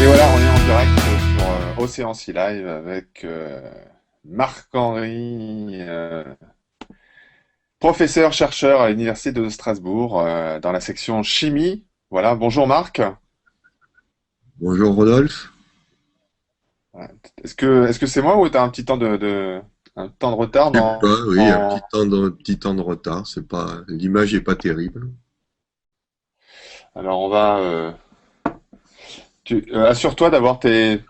Et voilà, on est en direct sur Océan Sea Live avec Marc-Henri, professeur, chercheur à l'Université de Strasbourg, dans la section chimie. Voilà, bonjour Marc. Bonjour Rodolphe. Ouais. Est-ce que c'est moi ou tu as un petit temps un temps de retard Je sais pas, oui, un en- petit temps de retard. C'est pas, l'image est pas terrible. Alors on va... assure-toi d'avoir des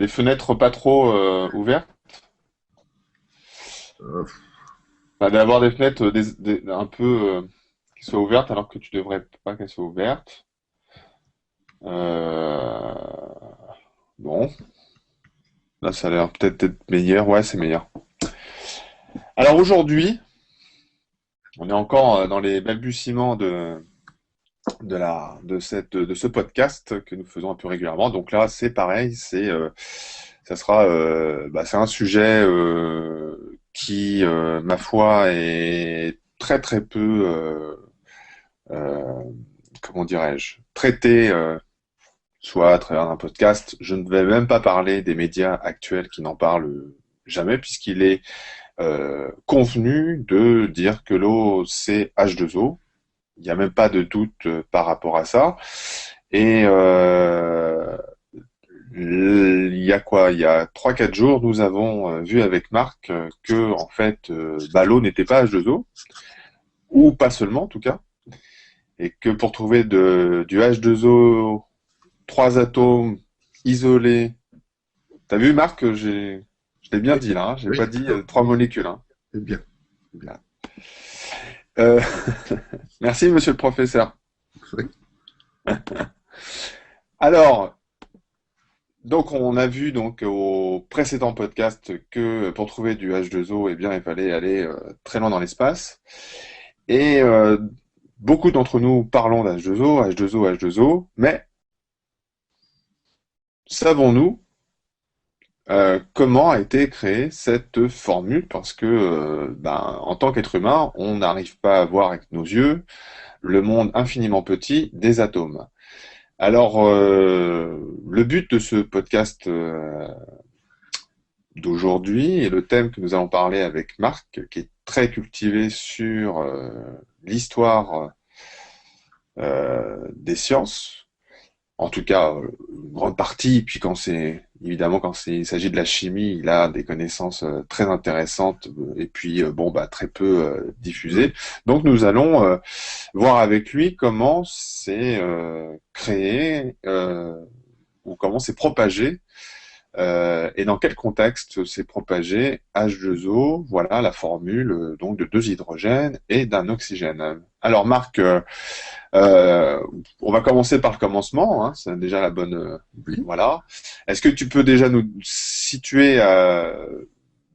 fenêtres pas trop ouvertes. Euh, Enfin, d'avoir des fenêtres un peu qui soient ouvertes alors que tu devrais pas qu'elles soient ouvertes. Euh, Bon, là ça a l'air peut-être d'être meilleur. Ouais, c'est meilleur. Alors aujourd'hui, on est encore dans les balbutiements de ce podcast que nous faisons un peu régulièrement. Donc là, c'est pareil, c'est un sujet qui, ma foi, est très très peu, euh, comment dirais-je, traité. Soit à travers un podcast. Je ne vais même pas parler des médias actuels qui n'en parlent jamais, puisqu'il est convenu de dire que l'eau, c'est H2O. Il n'y a même pas de doute par rapport à ça. Et il y a quoi? Il y a 3 4 jours, nous avons vu avec Marc que en fait, l'eau n'était pas H2O, ou pas seulement en tout cas, et que pour trouver du H2O, 3 atomes isolés. T'as vu, Marc, je l'ai bien oui, dit là, hein, j'ai oui, pas dit 3 molécules. Hein. c'est bien, c'est bien. Voilà. Euh, Merci, monsieur le professeur. Oui. Alors, donc on a vu donc au précédent podcast que pour trouver du H2O, eh bien, il fallait aller très loin dans l'espace. Et beaucoup d'entre nous parlons d'H2O, H2O, H2O, mais savons-nous comment a été créée cette formule? Parce que, en tant qu'être humain, on n'arrive pas à voir avec nos yeux le monde infiniment petit des atomes. Alors, le but de ce podcast d'aujourd'hui et le thème que nous allons parler avec Marc, qui est très cultivé sur l'histoire des sciences, en tout cas une grande partie, puis il s'agit de la chimie, il a des connaissances très intéressantes et puis très peu diffusées. Donc nous allons voir avec lui comment c'est créé ou comment c'est propagé et dans quel contexte c'est propagé H2O, voilà la formule donc de 2 hydrogènes et d'un oxygène. Alors Marc, euh, on va commencer par le commencement, hein, c'est déjà la bonne. Oui. Voilà. Est-ce que tu peux déjà nous situer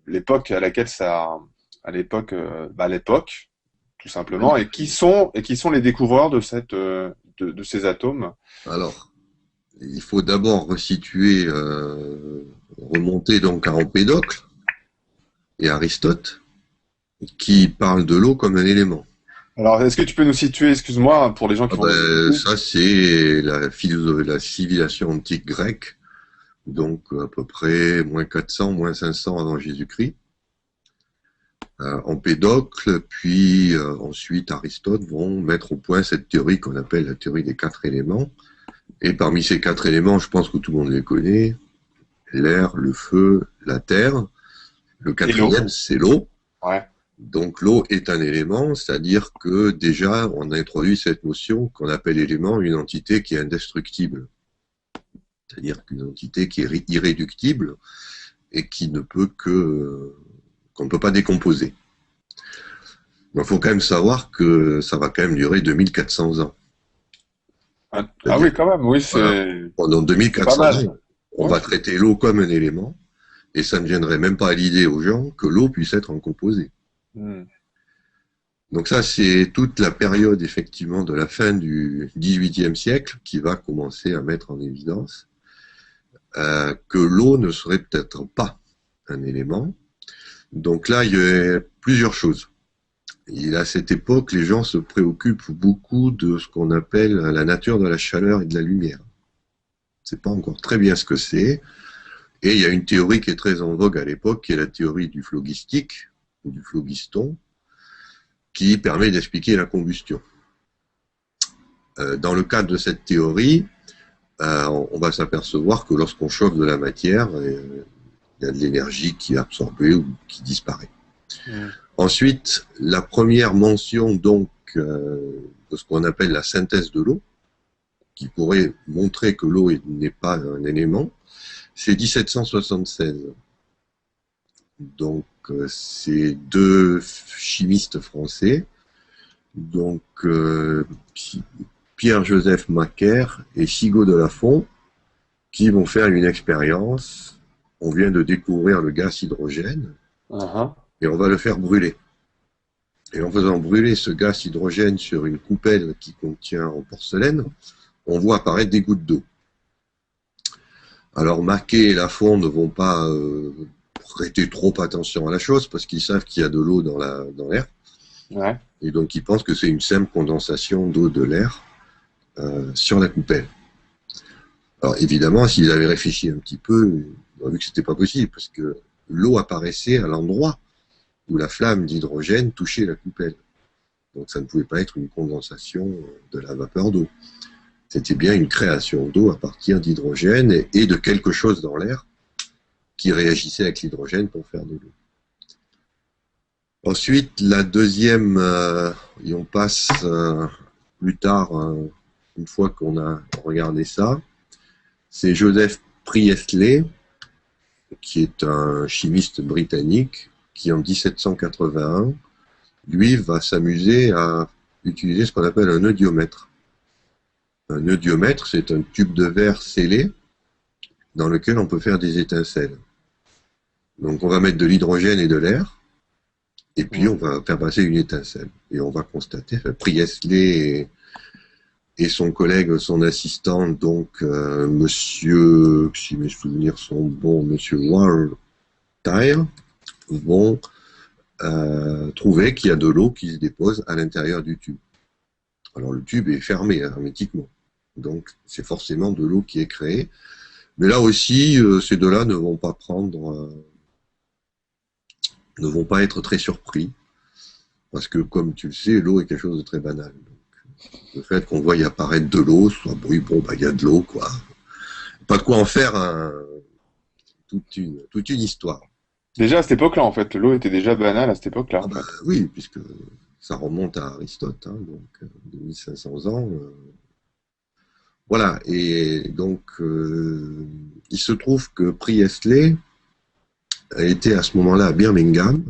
l'époque à laquelle à l'époque, tout simplement, et qui sont les découvreurs de ces atomes? Alors, il faut d'abord resituer, remonter donc à Empédocle et Aristote, qui parlent de l'eau comme un élément. Alors, est-ce que tu peux nous situer, excuse-moi, pour les gens qui Ah vont nous ben, écouter? ça, c'est la philosophie, la civilisation antique grecque, donc à peu près moins 400, moins 500 avant Jésus-Christ. Empédocle, puis ensuite Aristote vont mettre au point cette théorie qu'on appelle la théorie des 4 éléments. Et parmi ces 4 éléments, je pense que tout le monde les connaît, l'air, le feu, la terre. Le Et l'eau? quatrième, c'est l'eau. Ouais. Donc l'eau est un élément, c'est-à-dire que déjà on a introduit cette notion qu'on appelle élément une entité qui est indestructible, c'est-à-dire qu'une entité qui est irréductible et qui ne peut que qu'on ne peut pas décomposer. Donc il faut quand même savoir que ça va quand même durer 2400 ans. Ah C'est-à-dire, oui, quand même, oui, voilà, pendant c'est pas 2400 mal. ans, on Ouais. va traiter l'eau comme un élément, et ça ne viendrait même pas à l'idée aux gens que l'eau puisse être en composé. Hmm. Donc ça, c'est toute la période effectivement de la fin du XVIIIe siècle qui va commencer à mettre en évidence que l'eau ne serait peut-être pas un élément. Donc là, il y a plusieurs choses. Et à cette époque, les gens se préoccupent beaucoup de ce qu'on appelle la nature de la chaleur et de la lumière. sait pas encore très bien ce que c'est. Et il y a une théorie qui est très en vogue à l'époque, qui est la théorie du phlogistique, ou du phlogiston, qui permet d'expliquer la combustion. Dans le cadre de cette théorie, on va s'apercevoir que lorsqu'on chauffe de la matière, il y a de l'énergie qui est absorbée ou qui disparaît. Mmh. Ensuite, la première mention donc de ce qu'on appelle la synthèse de l'eau, qui pourrait montrer que l'eau n'est pas un élément, c'est 1776. Donc, c'est deux chimistes français, donc Pierre-Joseph Macquer et Sigaud de Lafont, qui vont faire une expérience. On vient de découvrir le gaz hydrogène, et on va le faire brûler. Et en faisant brûler ce gaz hydrogène sur une coupelle qui contient en porcelaine, on voit apparaître des gouttes d'eau. Alors Macquer et Lafont ne vont pas prêter trop attention à la chose, parce qu'ils savent qu'il y a de l'eau dans l'air. Ouais. Et donc ils pensent que c'est une simple condensation d'eau de l'air sur la coupelle. Alors évidemment, s'ils avaient réfléchi un petit peu, ils ont vu que c'était pas possible, parce que l'eau apparaissait à l'endroit où la flamme d'hydrogène touchait la coupelle. Donc ça ne pouvait pas être une condensation de la vapeur d'eau. C'était bien une création d'eau à partir d'hydrogène et de quelque chose dans l'air qui réagissait avec l'hydrogène pour faire de l'eau. Ensuite, la deuxième, et on passe plus tard, une fois qu'on a regardé ça, c'est Joseph Priestley, qui est un chimiste britannique, qui en 1781, lui, va s'amuser à utiliser ce qu'on appelle un eudiomètre. Un eudiomètre, c'est un tube de verre scellé dans lequel on peut faire des étincelles. Donc on va mettre de l'hydrogène et de l'air, et puis on va faire passer une étincelle. Et on va constater, Priestley et son collègue, son assistant, donc monsieur, si mes souvenirs sont bons, monsieur Waltire, vont trouver qu'il y a de l'eau qui se dépose à l'intérieur du tube. Alors le tube est fermé hermétiquement, donc c'est forcément de l'eau qui est créée. Mais là aussi, ces deux-là ne vont pas ne vont pas être très surpris, parce que comme tu le sais, l'eau est quelque chose de très banal. Donc, le fait qu'on voit y apparaître de l'eau, soit oui, bon, bah il y a de l'eau, quoi. Pas de quoi en faire toute une histoire. Déjà à cette époque-là, en fait, l'eau était déjà banale à cette époque-là. Ah bah, oui, puisque ça remonte à Aristote, hein, donc 2500 ans. Voilà, et donc il se trouve que Priestley était à ce moment-là à Birmingham,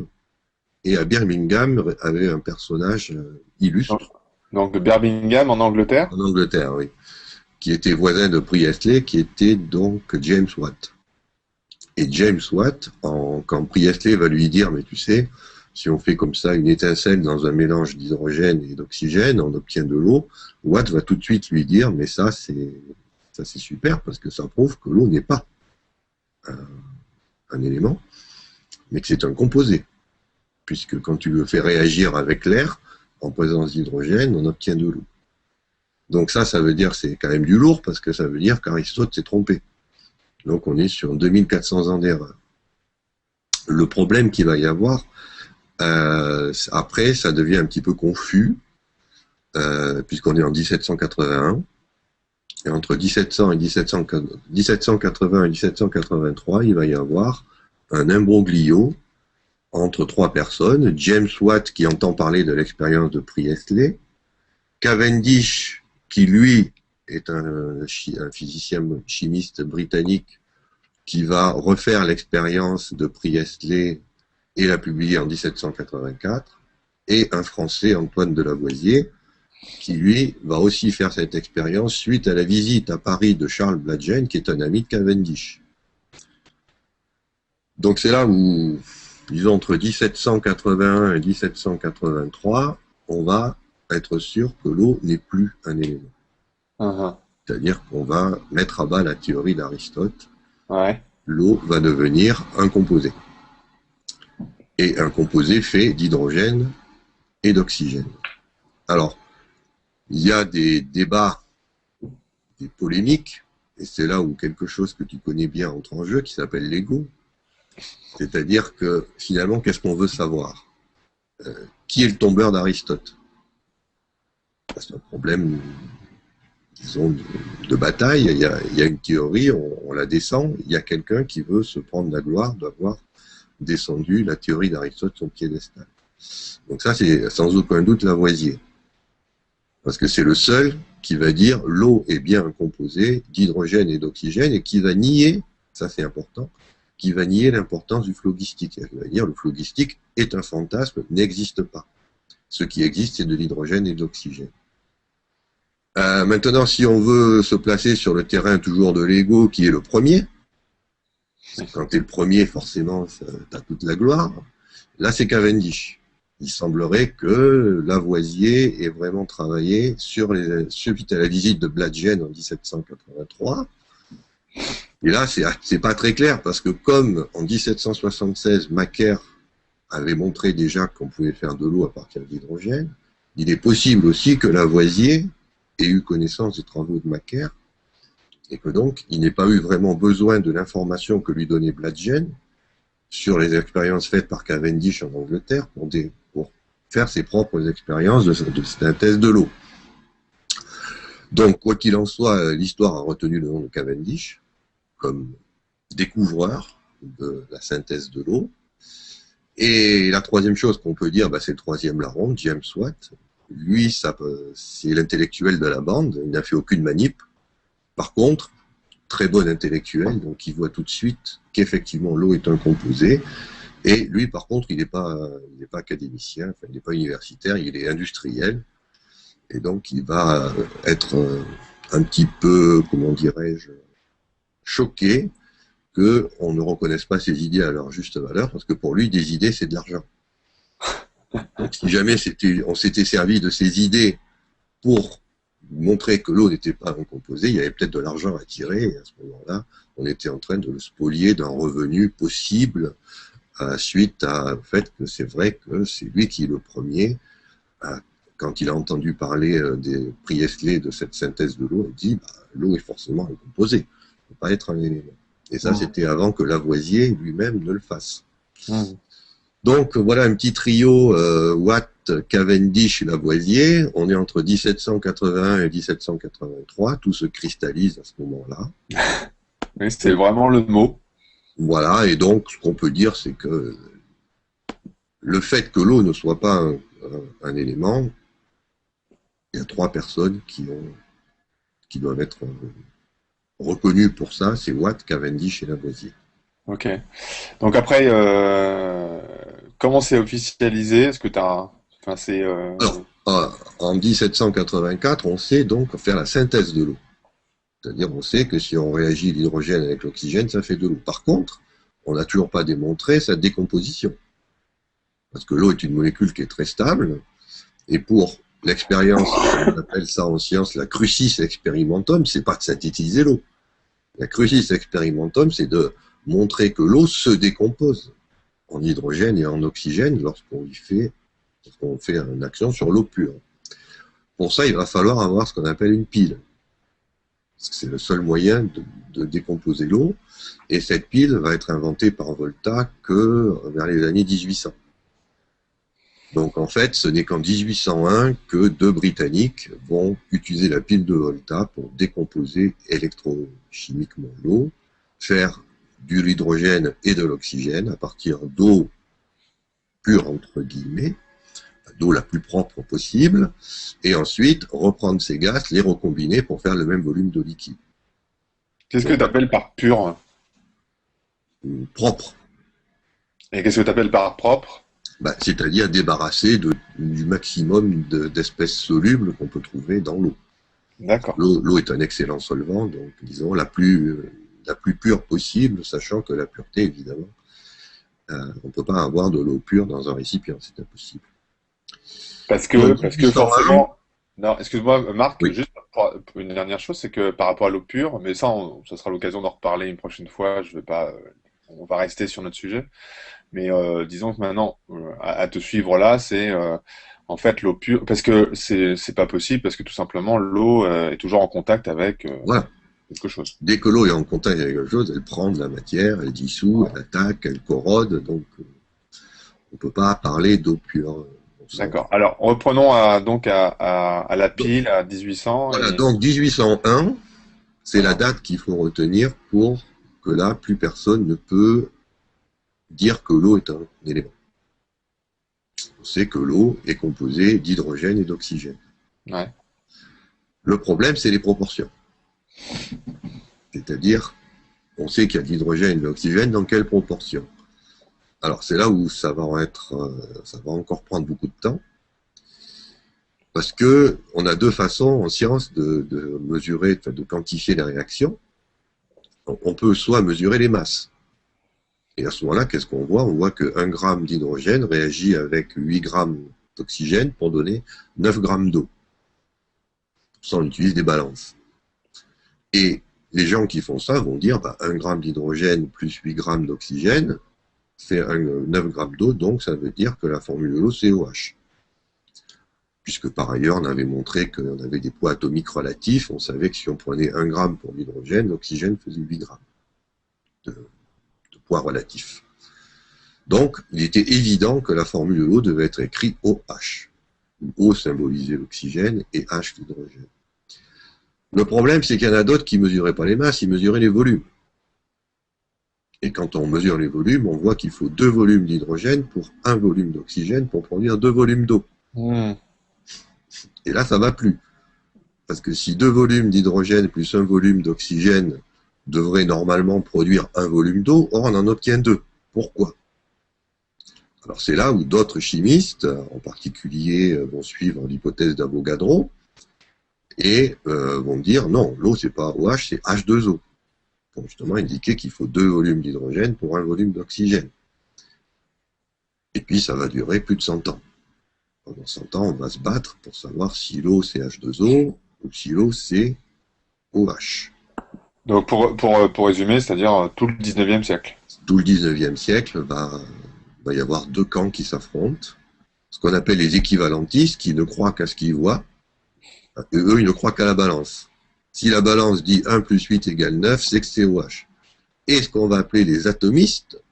et à Birmingham avait un personnage illustre. Donc de Birmingham en Angleterre? En Angleterre, oui. Qui était voisin de Priestley, qui était donc James Watt. Et James Watt, quand Priestley va lui dire, mais tu sais, si on fait comme ça une étincelle dans un mélange d'hydrogène et d'oxygène, on obtient de l'eau, Watt va tout de suite lui dire, mais ça c'est super, parce que ça prouve que l'eau n'est pas un élément, mais que c'est un composé. Puisque quand tu le fais réagir avec l'air, en présence d'hydrogène, on obtient de l'eau. Donc ça veut dire que c'est quand même du lourd, parce que ça veut dire qu'Aristote s'est trompé. Donc on est sur 2400 ans d'erreur. Le problème qu'il va y avoir, après, ça devient un petit peu confus, puisqu'on est en 1781, et entre 1700 et 1780 et 1783, il va y avoir un imbroglio entre trois personnes, James Watt qui entend parler de l'expérience de Priestley, Cavendish qui lui est un physicien chimiste britannique qui va refaire l'expérience de Priestley et la publier en 1784, et un Français, Antoine de Lavoisier, qui lui va aussi faire cette expérience suite à la visite à Paris de Charles Blagden, qui est un ami de Cavendish. Donc c'est là où, disons, entre 1781 et 1783, on va être sûr que l'eau n'est plus un élément. C'est-à-dire qu'on va mettre à bas la théorie d'Aristote. Ouais. L'eau va devenir un composé. Et un composé fait d'hydrogène et d'oxygène. Alors, il y a des débats, des polémiques Et c'est là où quelque chose que tu connais bien entre en jeu, qui s'appelle l'ego. C'est-à-dire que finalement, qu'est-ce qu'on veut savoir? Qui est le tombeur d'Aristote? C'est un problème, disons, de bataille. Il y a une théorie, on la descend. Il y a quelqu'un qui veut se prendre la gloire d'avoir descendu la théorie d'Aristote son piédestal. Donc ça, c'est sans aucun doute Lavoisier. Parce que c'est le seul qui va dire l'eau est bien un composé d'hydrogène et d'oxygène et qui va nier, ça c'est important, qui va nier l'importance du phlogistique. Il va dire le phlogistique est un fantasme, n'existe pas. Ce qui existe, c'est de l'hydrogène et de l'oxygène. Maintenant, si on veut se placer sur le terrain toujours de l'ego, qui est le premier, quand tu es le premier, forcément, tu as toute la gloire. Là, c'est Cavendish. Il semblerait que Lavoisier ait vraiment travaillé suite à la visite de Bladgen en 1783. Et là, c'est pas très clair, parce que comme en 1776, Macquer avait montré déjà qu'on pouvait faire de l'eau à partir d'hydrogène, il est possible aussi que Lavoisier ait eu connaissance des travaux de Macquer, et que donc, il n'ait pas eu vraiment besoin de l'information que lui donnait Bladgen sur les expériences faites par Cavendish en Angleterre pour faire ses propres expériences de synthèse de l'eau. Donc, quoi qu'il en soit, l'histoire a retenu le nom de Cavendish comme découvreur de la synthèse de l'eau. Et la troisième chose qu'on peut dire, c'est le troisième larron, James Watt. Lui, c'est l'intellectuel de la bande, il n'a fait aucune manip. Par contre, très bon intellectuel, donc il voit tout de suite qu'effectivement l'eau est un composé. Et lui, par contre, il n'est pas académicien, enfin, il n'est pas universitaire, il est industriel. Et donc, il va être un petit peu, comment dirais-je, choqué qu'on ne reconnaisse pas ses idées à leur juste valeur, parce que pour lui, des idées, c'est de l'argent. Donc, si jamais on s'était servi de ces idées pour montrer que l'eau n'était pas un composé, il y avait peut-être de l'argent à tirer, et à ce moment-là, on était en train de le spolier d'un revenu possible suite au fait que c'est vrai que c'est lui qui est le premier, quand il a entendu parler des Priestley de cette synthèse de l'eau, il dit l'eau est forcément un composé, ne peut pas être un élément. Et ça, c'était avant que Lavoisier lui-même ne le fasse. Donc voilà un petit trio Watt, Cavendish et Lavoisier. On est entre 1781 et 1783. Tout se cristallise à ce moment-là. Oui, c'est vraiment le mot. Voilà, et donc ce qu'on peut dire, c'est que le fait que l'eau ne soit pas un élément, il y a trois personnes qui doivent être reconnues pour ça, c'est Watt, Cavendish et Lavoisier. Ok. Donc après, comment c'est officialisé? Est-ce que tu as... Enfin, c'est... Alors, en 1784, on sait donc faire la synthèse de l'eau. C'est-à-dire, on sait que si on réagit l'hydrogène avec l'oxygène, ça fait de l'eau. Par contre, on n'a toujours pas démontré sa décomposition. Parce que l'eau est une molécule qui est très stable, et pour l'expérience, on appelle ça en science la crucis experimentum, c'est pas de synthétiser l'eau. La crucis experimentum, c'est de montrer que l'eau se décompose en hydrogène et en oxygène lorsqu'on fait une action sur l'eau pure. Pour ça, il va falloir avoir ce qu'on appelle une pile. C'est le seul moyen de décomposer l'eau, et cette pile va être inventée par Volta que vers les années 1800. Donc en fait, ce n'est qu'en 1801 que deux Britanniques vont utiliser la pile de Volta pour décomposer électrochimiquement l'eau, faire de l'hydrogène et de l'oxygène à partir d'eau pure entre guillemets, d'eau la plus propre possible, et ensuite reprendre ces gaz, les recombiner pour faire le même volume d'eau liquide. Qu'est-ce que tu appelles par pur? Propre. Et qu'est-ce que tu appelles par propre? C'est-à-dire débarrassé du maximum d'espèces solubles qu'on peut trouver dans l'eau. D'accord. L'eau est un excellent solvant, donc disons la plus pure possible, sachant que la pureté, évidemment, on ne peut pas avoir de l'eau pure dans un récipient, c'est impossible. Parce que forcément... Non, excuse-moi Marc, oui. juste pour une dernière chose, c'est que par rapport à l'eau pure, mais ça, ça sera l'occasion d'en reparler une prochaine fois, je vais pas... on va rester sur notre sujet. Mais disons que maintenant, à te suivre là, c'est en fait l'eau pure, parce que c'est pas possible, parce que tout simplement l'eau est toujours en contact avec Voilà. quelque chose. Dès que l'eau est en contact avec quelque chose, elle prend de la matière, elle dissout, elle attaque, elle corrode, donc on ne peut pas parler d'eau pure au sens. D'accord. Alors, reprenons donc à la pile à 1800 Voilà, et donc 1801, c'est la voilà. date qu'il faut retenir pour que là, plus personne ne peut dire que l'eau est un élément. On sait que l'eau est composée d'hydrogène et d'oxygène. Ouais. Le problème, c'est les proportions. C'est-à-dire, on sait qu'il y a de l'hydrogène et de l'oxygène, dans quelle proportion? Alors, c'est là où ça va encore prendre beaucoup de temps, parce que on a deux façons en science de mesurer, de quantifier les réactions. On peut soit mesurer les masses. Et à ce moment-là, qu'est-ce qu'on voit? On voit que 1 gramme d'hydrogène réagit avec 8 grammes d'oxygène pour donner 9 grammes d'eau. Ça, on utilise des balances. Et les gens qui font ça vont dire, 1 gramme d'hydrogène plus 8 grammes d'oxygène fait 9 grammes d'eau, donc ça veut dire que la formule de l'eau, c'est OH. Puisque par ailleurs, on avait montré qu'on avait des poids atomiques relatifs, on savait que si on prenait 1 gramme pour l'hydrogène, l'oxygène faisait 8 grammes de poids relatifs. Donc, il était évident que la formule de l'eau devait être écrite OH. O symbolisait l'oxygène et H l'hydrogène. Le problème, c'est qu'il y en a d'autres qui ne mesuraient pas les masses, ils mesuraient les volumes. Et quand on mesure les volumes, on voit qu'il faut 2 volumes d'hydrogène pour 1 volume d'oxygène pour produire 2 volumes d'eau. Et là, ça ne va plus. Parce que si 2 volumes d'hydrogène plus 1 volume d'oxygène devraient normalement produire 1 volume d'eau, or on en obtient 2. Pourquoi? Alors c'est là où d'autres chimistes, en particulier, vont suivre l'hypothèse d'Avogadro et vont dire non, l'eau c'est pas OH, c'est H2O. Pour justement indiquer qu'il faut 2 volumes d'hydrogène pour 1 volume d'oxygène. Et puis ça va durer plus de 100 ans. Pendant 100 ans, on va se battre pour savoir si l'eau c'est H2O ou si l'eau c'est OH. Donc pour résumer, c'est-à-dire tout le 19e siècle. Tout le 19e siècle va y avoir deux camps qui s'affrontent. Ce qu'on appelle les équivalentistes, qui ne croient qu'à ce qu'ils voient, et eux, ils ne croient qu'à la balance. Si la balance dit 1 plus 8 égale 9, c'est que c'est OH. Et ce qu'on va appeler les atomistes,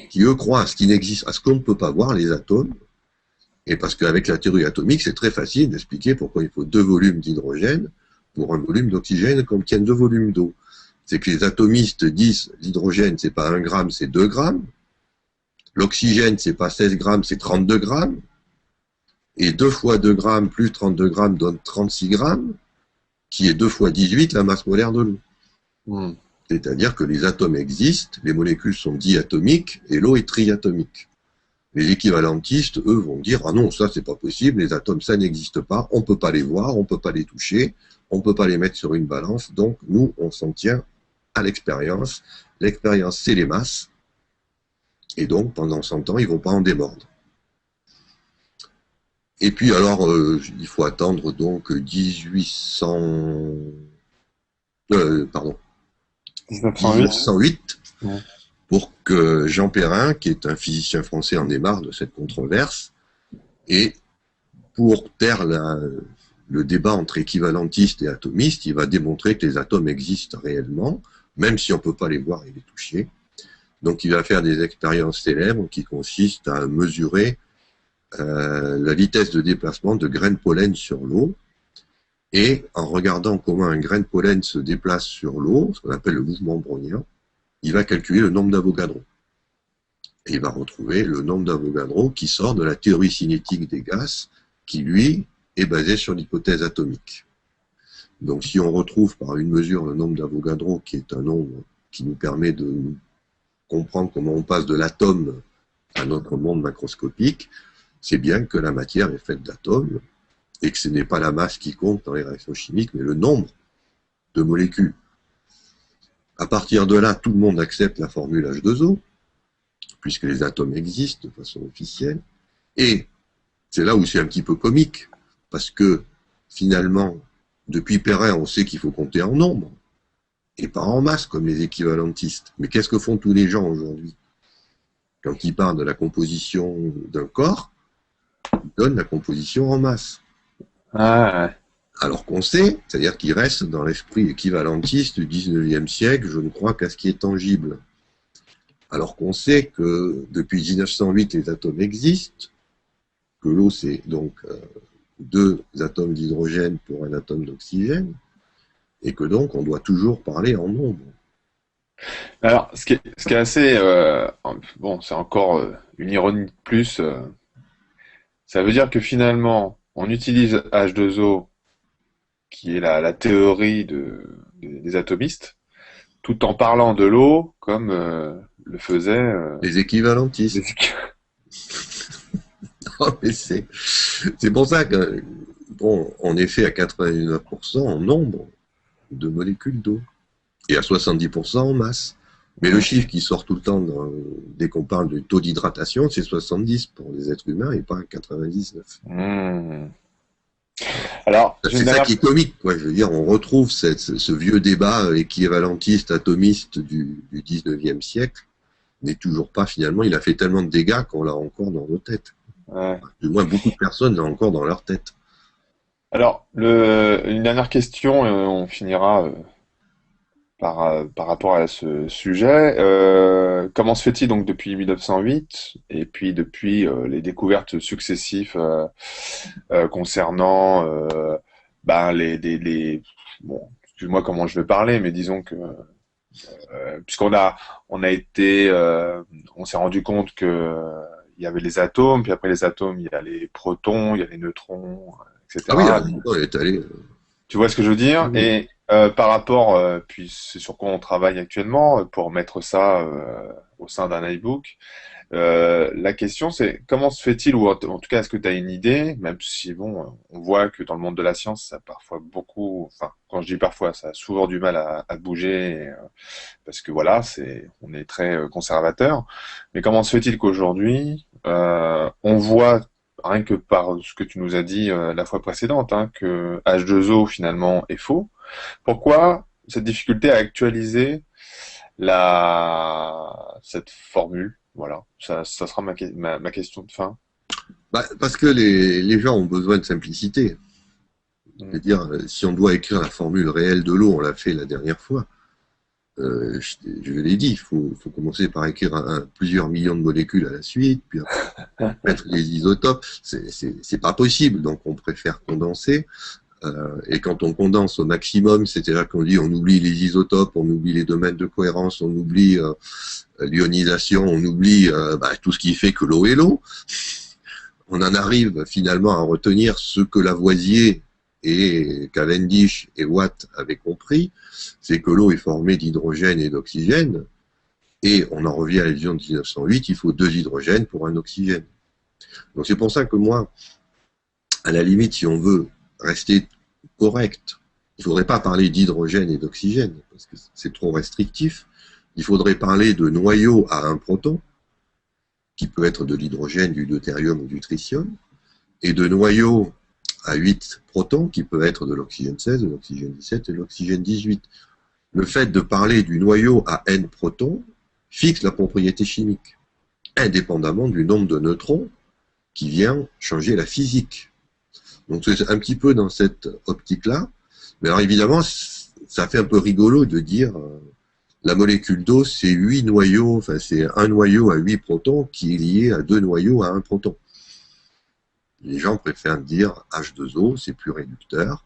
qui eux croient à ce qui n'existe, à ce qu'on ne peut pas voir, les atomes, et parce qu'avec la théorie atomique, c'est très facile d'expliquer pourquoi il faut 2 volumes d'hydrogène pour 1 volume d'oxygène qui contiennent 2 volumes d'eau. C'est que les atomistes disent l'hydrogène, c'est pas 1 gramme, c'est 2 grammes. L'oxygène, c'est pas 16 grammes, c'est 32 grammes. Et 2 fois 2 grammes plus 32 grammes donne 36 grammes, qui est 2 fois 18 la masse molaire de l'eau. C'est-à-dire que les atomes existent, les molécules sont diatomiques et l'eau est triatomique. Les équivalentistes, eux, vont dire « Ah non, ça, c'est pas possible, les atomes, ça n'existe pas, on peut pas les voir, on peut pas les toucher, on peut pas les mettre sur une balance, donc nous, on s'en tient à l'expérience. L'expérience, c'est les masses, et donc, pendant 100 ans, ils vont pas en démordre. » Et puis, alors, il faut attendre donc 1908 pour que Jean Perrin, qui est un physicien français, en ait marre de cette controverse, et pour taire le débat entre équivalentistes et atomistes, il va démontrer que les atomes existent réellement, même si on ne peut pas les voir et les toucher. Donc il va faire des expériences célèbres qui consistent à mesurer la vitesse de déplacement de grains de pollen sur l'eau, et en regardant comment un grain de pollen se déplace sur l'eau, ce qu'on appelle le mouvement brownien, il va calculer le nombre d'Avogadro. Et il va retrouver le nombre d'Avogadro qui sort de la théorie cinétique des gaz, qui, lui, est basé sur l'hypothèse atomique. Donc si on retrouve par une mesure le nombre d'Avogadro, qui est un nombre qui nous permet de comprendre comment on passe de l'atome à notre monde macroscopique, c'est bien que la matière est faite d'atomes, et que ce n'est pas la masse qui compte dans les réactions chimiques, mais le nombre de molécules. À partir de là, tout le monde accepte la formule H2O, puisque les atomes existent de façon officielle, et c'est là où c'est un petit peu comique, parce que finalement, depuis Perrin, on sait qu'il faut compter en nombre, et pas en masse, comme les équivalentistes. Mais qu'est-ce que font tous les gens aujourd'hui? Quand ils parlent de la composition d'un corps, ils donnent la composition en masse. Ah, ouais. Alors qu'on sait, c'est-à-dire qu'il reste dans l'esprit équivalentiste du 19e siècle, je ne crois qu'à ce qui est tangible. Alors qu'on sait que depuis 1908, les atomes existent, que l'eau, c'est donc deux atomes d'hydrogène pour un atome d'oxygène, et que donc on doit toujours parler en nombre. Alors, ce qui est assez, bon, c'est encore une ironie de plus. Ça veut dire que finalement, on utilise H2O, qui est la théorie des atomistes, tout en parlant de l'eau comme le faisaient Les les... équivalentistes. Non, mais c'est pour ça que, bon, on est fait à 99% en nombre de molécules d'eau et à 70% en masse. Mais le chiffre qui sort tout le temps dès qu'on parle du taux d'hydratation, c'est 70 pour les êtres humains et pas 99. Hmm. Alors, j'ai C'est une ça dernière... qui est comique, quoi. Je veux dire, on retrouve ce vieux débat équivalentiste, atomiste du 19e siècle, n'est toujours pas finalement, il a fait tellement de dégâts qu'on l'a encore dans nos têtes. Ouais. Du moins, beaucoup de personnes l'ont encore dans leur tête. Alors, une dernière question, et on finira par rapport à ce sujet. Comment se fait-il donc depuis 1908 et puis depuis les découvertes successives concernant ben, bon, excuse-moi comment je vais parler, mais disons que on a été on s'est rendu compte que il y avait les atomes, puis après les atomes, il y a les protons, il y a les neutrons, Ah oui, etc. on est allé. Tu vois ce que je veux dire? Oui. Et par rapport, puis c'est sur quoi on travaille actuellement pour mettre ça au sein d'un iBook. La question c'est comment se fait-il, ou en tout cas est-ce que tu as une idée, même si bon, on voit que dans le monde de la science, ça a parfois beaucoup, enfin quand je dis parfois, ça a souvent du mal à bouger, parce que voilà, on est très conservateur. Mais comment se fait-il qu'aujourd'hui, on voit rien que par ce que tu nous as dit la fois précédente, hein, que H2O finalement est faux. Pourquoi cette difficulté à actualiser cette formule? Voilà, ça sera ma question de fin. Bah, parce que les gens ont besoin de simplicité. Mm. C'est-à-dire, si on doit écrire la formule réelle de l'eau, on l'a fait la dernière fois. Je l'ai dit, faut commencer par écrire plusieurs millions de molécules à la suite, puis après mettre les isotopes. C'est pas possible, donc on préfère condenser. Et quand on condense au maximum, c'est-à-dire qu'on dit on oublie les isotopes, on oublie les domaines de cohérence, on oublie l'ionisation, on oublie tout ce qui fait que l'eau est l'eau. On en arrive finalement à retenir ce que Lavoisier et Cavendish et Watt avaient compris, c'est que l'eau est formée d'hydrogène et d'oxygène, et on en revient à la vision de 1908, il faut deux hydrogènes pour un oxygène. Donc c'est pour ça que moi, à la limite, si on veut rester correct, il ne faudrait pas parler d'hydrogène et d'oxygène, parce que c'est trop restrictif. Il faudrait parler de noyau à un proton, qui peut être de l'hydrogène, du deutérium ou du tritium, et de noyau à 8 protons, qui peut être de l'oxygène 16, de l'oxygène 17 et de l'oxygène 18. Le fait de parler du noyau à n protons fixe la propriété chimique, indépendamment du nombre de neutrons qui vient changer la physique. Donc c'est un petit peu dans cette optique-là. Mais alors évidemment, ça fait un peu rigolo de dire la molécule d'eau, c'est 8 noyaux, enfin c'est un noyau à 8 protons qui est lié à deux noyaux à un proton. Les gens préfèrent dire H2O, c'est plus réducteur,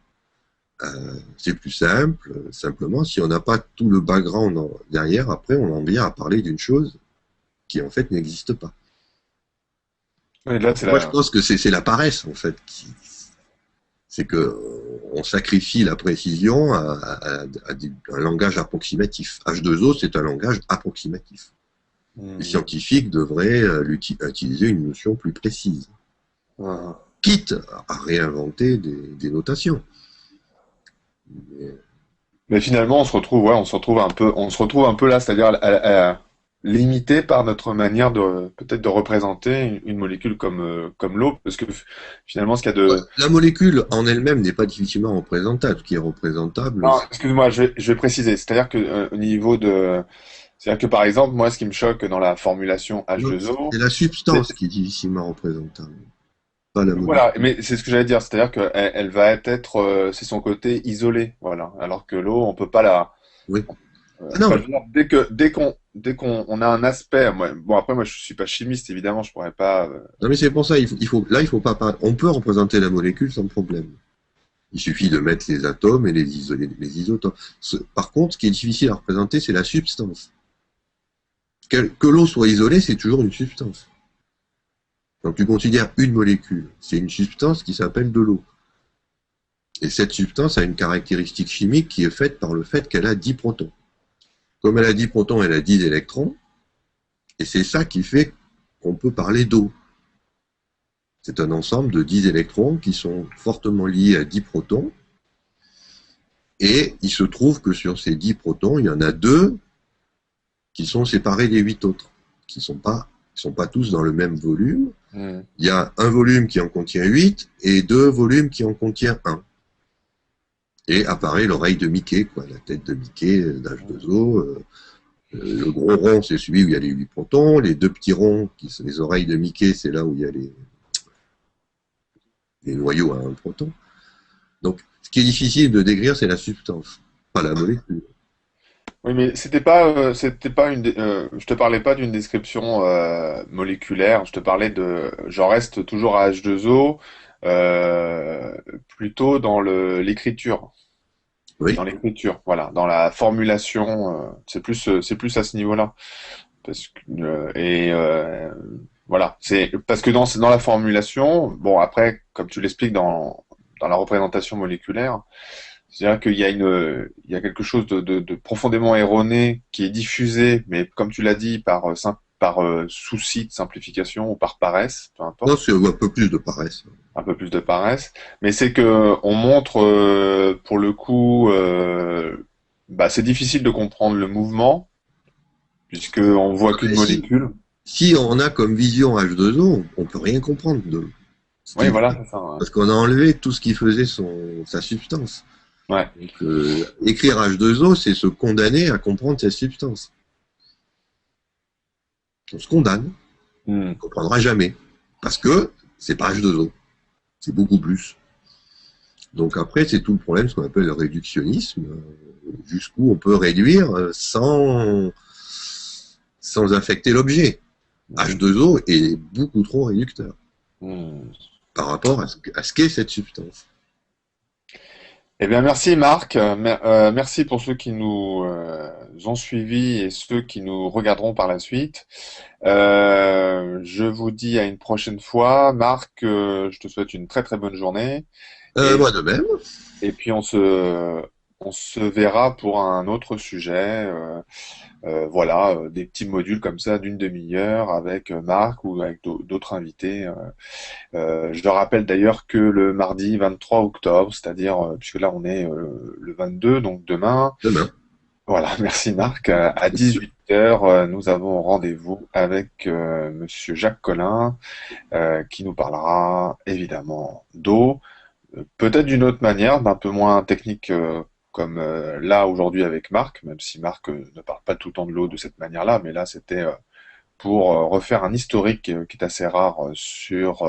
c'est plus simple. Simplement, si on n'a pas tout le background derrière, après on en vient à parler d'une chose qui en fait n'existe pas. Et là, Moi je pense que c'est la paresse en fait c'est que on sacrifie la précision à un langage approximatif. H2O, c'est un langage approximatif. Les scientifiques devraient utiliser une notion plus précise. Quitte à réinventer des notations. Mais finalement, on se retrouve un peu là, c'est-à-dire limité par notre manière peut-être de représenter une molécule comme l'eau, parce que finalement, ce qu'il y a de... La molécule en elle-même n'est pas difficilement représentable. Ce qui est représentable, Non, excuse-moi, je vais préciser. C'est-à-dire que au niveau de... C'est-à-dire que par exemple, moi, ce qui me choque dans la formulation H2O, c'est la substance qui est difficilement représentable. pas la Voilà, molécule. mais c'est ce que j'allais dire, c'est-à-dire qu'elle va être, c'est son côté isolé, voilà. Alors que l'eau, on peut pas la, Oui. Ah enfin, non, je veux dire, dès qu'on on a un aspect, bon après moi je suis pas chimiste évidemment, je pourrais pas, non mais c'est pour ça, là, il faut pas parler. On peut représenter la molécule sans problème. Il suffit de mettre les atomes et les isotopes. Par contre, ce qui est difficile à représenter, c'est la substance. Que l'eau soit isolée, c'est toujours une substance. Donc tu considères une molécule, c'est une substance qui s'appelle de l'eau. Et cette substance a une caractéristique chimique qui est faite par le fait qu'elle a 10 protons. Comme elle a 10 protons, elle a 10 électrons, et c'est ça qui fait qu'on peut parler d'eau. C'est un ensemble de 10 électrons qui sont fortement liés à 10 protons, et il se trouve que sur ces 10 protons, il y en a deux qui sont séparés des 8 autres, qui sont pas tous dans le même volume. hmm. Il y a un volume qui en contient 8 et deux volumes qui en contiennent un. Et apparaît l'oreille de Mickey, quoi, la tête de Mickey d'H2O. Le gros rond, c'est celui où il y a les 8 protons. Les deux petits ronds, qui sont les oreilles de Mickey, c'est là où il y a les noyaux à un proton. Donc, ce qui est difficile de décrire, c'est la substance, pas la molécule. Oui, mais c'était pas je te parlais pas d'une description moléculaire, je te parlais j'en reste toujours à H2O, plutôt dans l'écriture. Oui. Dans l'écriture, voilà, dans la formulation, c'est plus à ce niveau-là. Parce que, voilà, c'est parce que dans la formulation, bon après, comme tu l'expliques dans la représentation moléculaire, c'est-à-dire qu'il y a quelque chose de profondément erroné qui est diffusé, mais comme tu l'as dit, par souci de simplification ou par paresse, peu Non, importe, c'est un peu plus de paresse. un peu plus de paresse, mais c'est que on montre pour le coup, bah, c'est difficile de comprendre le mouvement puisque on voit qu'une Mais molécule. si on a comme vision H2O, on peut rien comprendre de ce Oui, qui, voilà, c'est ça. Ouais. parce qu'on a enlevé tout ce qui faisait sa substance. Ouais. Donc, écrire H2O, c'est se condamner à comprendre cette substance. On se condamne, on ne Hmm. comprendra jamais. Parce que c'est pas H2O, c'est beaucoup plus. Donc après, c'est tout le problème, ce qu'on appelle le réductionnisme, jusqu'où on peut réduire sans affecter l'objet. Hmm. H2O est beaucoup trop réducteur Hmm. par rapport à ce qu'est cette substance. Eh bien, merci Marc. Merci pour ceux qui nous ont suivis et ceux qui nous regarderont par la suite. Je vous dis à une prochaine fois. Marc, je te souhaite une très très bonne journée. Et, Moi de même. et puis on se verra pour un autre sujet. Voilà, des petits modules comme ça d'une demi-heure avec Marc ou avec d'autres invités. Je rappelle d'ailleurs que le mardi 23 octobre, c'est-à-dire, puisque là on est le 22, donc demain, Demain. voilà, merci Marc, à 18h, nous avons rendez-vous avec Monsieur Jacques Collin, qui nous parlera évidemment d'eau, peut-être d'une autre manière, d'un peu moins technique comme là aujourd'hui avec Marc, même si Marc ne parle pas tout le temps de l'eau de cette manière-là, mais là c'était pour refaire un historique qui est assez rare sur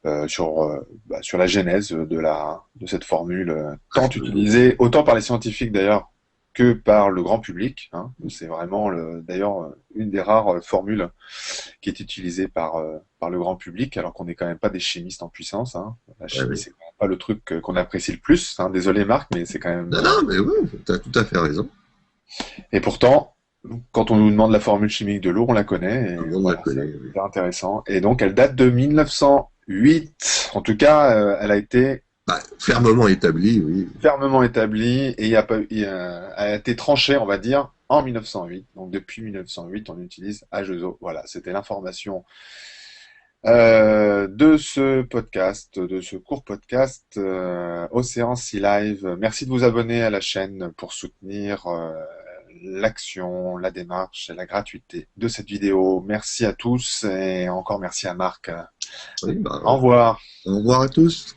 la genèse de cette formule tant H2O. utilisée autant par les scientifiques d'ailleurs que par le grand public. Hein. C'est vraiment d'ailleurs une des rares formules qui est utilisée par le grand public, alors qu'on n'est quand même pas des chimistes en puissance. Hein. La Ouais, chimie, ouais. c'est quand même pas le truc qu'on apprécie le plus. Hein. Désolé Marc, mais c'est quand même. Non, non, mais oui, tu as tout à fait raison. Et pourtant, quand on nous demande la formule chimique de l'eau, on la connaît, Tout le et monde la voilà, c'est connaît. Oui. hyper intéressant. Et donc, elle date de 1908. En tout cas, elle a été Bah, fermement établi, oui. fermement établie et il y a pas, elle a été tranchée, on va dire, en 1908. Donc, depuis 1908, on utilise H2O. Voilà, c'était l'information de ce podcast, de ce court podcast Océan Sea Live. Merci de vous abonner à la chaîne pour soutenir l'action, la démarche et la gratuité de cette vidéo. Merci à tous et encore merci à Marc. Oui, bah, Au revoir. au revoir à tous.